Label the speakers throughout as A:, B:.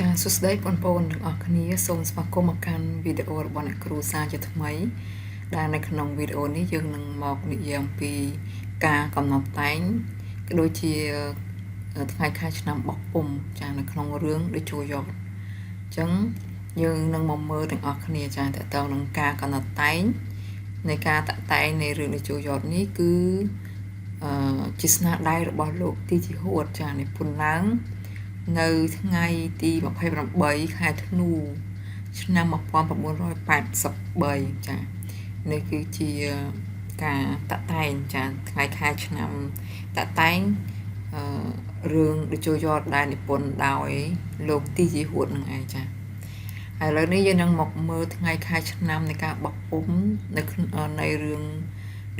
A: ចាសួស្តីបងប្អូនទាំងអស់គ្នាសូមស្វាគមន៍មកកាន់វីដេអូរបស់អ្នកគ្រូសាជាថ្មីដែលនៅក្នុងវីដេអូនេះយើងនឹងមកនិយាយអំពីការកំណត់តែងក៏ដូចជាថ្ងៃខែឆ្នាំបោះពុម្ពចានៅក្នុងរឿងដូចជួយកអញ្ចឹងយើងនឹងមកមើលទាំងអស់គ្នាចាតើតើនឹងការកំណត់តែងនៃការតាក់តែងនៃរឿងដូចជួយកនេះគឺជាស្នាដៃរបស់លោកទីជីហួតចានិពន្ធឡើងនៅថ្ងៃទី28ខែធ្នូឆ្នាំ1983ចានេះគឺជាការតាក់តែងចាថ្ងៃខែឆ្នាំតាក់តែងរឿងដូចជួយកដែលនិពន្ធដោយលោកទីជីហួតនឹងឯងចាហើយឥឡូវនេះយើងនឹងមកមើលថ្ងៃខែឆ្នាំនៃការបោះពុម្ពនៅរឿង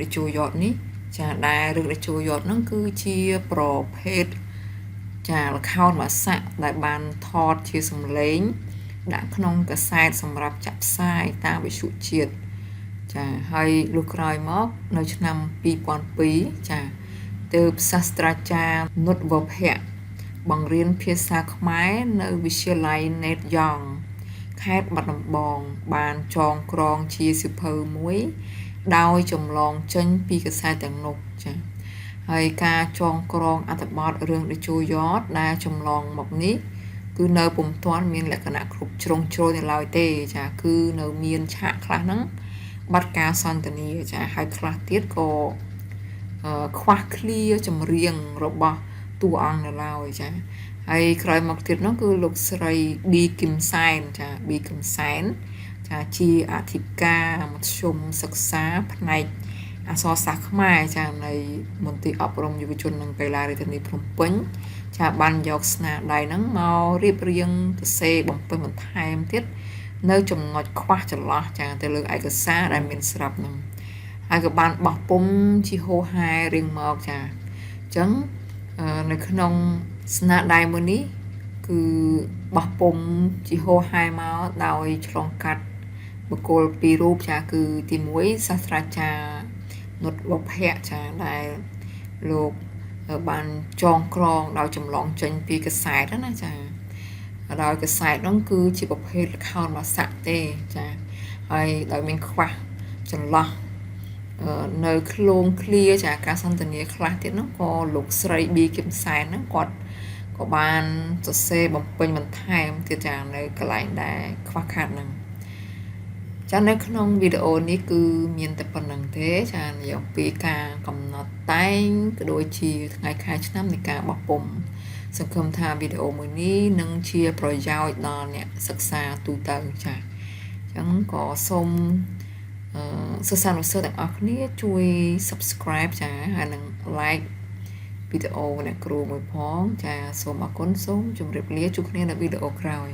A: ដូចជួយកនេះចាដែលរឿងដូចជួយកហ្នឹងគឺជាប្រភេទចាល្ខោនបាសាក់ដែលបានថតជាសំឡេងដាក់ក្នុងកាសែតសម្រាប់ចាក់ផ្សាយតាមវិទ្យុជាតិចាហើយលុះក្រោយមកនៅឆ្នាំ2002ចាទើបសាស្ត្រាចារ្យនុតវភៈបង្រៀនភាសាខ្មែរនៅវិទ្យាល័យ Net Yong ខេត្តបាត់ដំបងបានចងក្រងជាសៀវភៅមួយដោយចម្លងចេញពីកាសែតទាំងនោះចាហើយការចងក្រងអត្ថបទរឿងដូចជួយកដែលចម្លងមកនេះគឺនៅពុំទាន់មានលក្ខណៈគ្រប់ជ្រុងជ្រោយនៅឡើយទេចាគឺនៅមានឆាកខ្លះហ្នឹងបាត់ការសន្ទនាចាហើយខ្លះទៀតក៏ខ្វះឃ្លាចម្រៀងរបស់តួអង្គនៅឡើយចាហើយក្រោយមកទៀតនោះគឺលោកស្រីប៊ីគឹមសែនចាប៊ីគឹមសែនចាជាអធិការមធ្យមសិក្សាផ្នែកអក្សរសាស្ត្រខ្មែរចានៃមន្ទីរអប់រំយុវជននិងកីឡារាជធានីភ្នំពេញចាបានយកស្នាដៃហ្នឹងមករៀបរៀងសរសេរបំពេញបន្ថែមទៀតនៅចំណុចខ្វះចន្លោះចាទៅលើឯកសារដែលមានស្រាប់ហ្នឹងហើយក៏បានបោះពុម្ពជាហូរហែរៀងមកចាអញ្ចឹងនៅក្នុងស្នាដៃមួយនេះគឺបោះពុម្ពជាហូរហែមកដោយឆ្លងកាត់បុគ្គលពីររូបចាគឺទី1សាស្ត្រាចារ្យនុតវភៈចាដែលលោកបានចងក្រងដោយចម្លងចេញពីកាសែតណាចាដោយកាសែតនោះគឺជាប្រភេទល្ខោនបាសាក់ទេចាហើយដោយមានខ្វះចន្លោះនៅឃ្លោងឃ្លាចាការសន្ទនាខ្លះទៀតនោះក៏លោកស្រីប៊ីគឹមសែនហ្នឹងគាត់ក៏បានសរសេរបំពេញបន្ថែមទៀតចានៅកន្លែងដែលខ្វះខាតហ្នឹងចានៅក្នុងវីដេអូនេះគឺមានតែប៉ុណ្្នឹងទេចានិយាយអំពីការកំណត់តែងក៏ដូចជាថ្ងៃខែឆ្នាំនៃការបោះពុម្ពសង្ឃឹមថាវីដេអូមួយនេះនឹងជាប្រយោជន៍ដល់អ្នកសិក្សាទូទៅចាអញ្ចឹងក៏សូមសិស្សានុសិស្សទាំងអស់គ្នាជួយ Subscribe ចាហើយនិង Like វីដេអូអ្នកគ្រូមួយផងចាសូមអរគុណសូមជម្រាបលាជួបគ្នានៅវីដេអូក្រោយ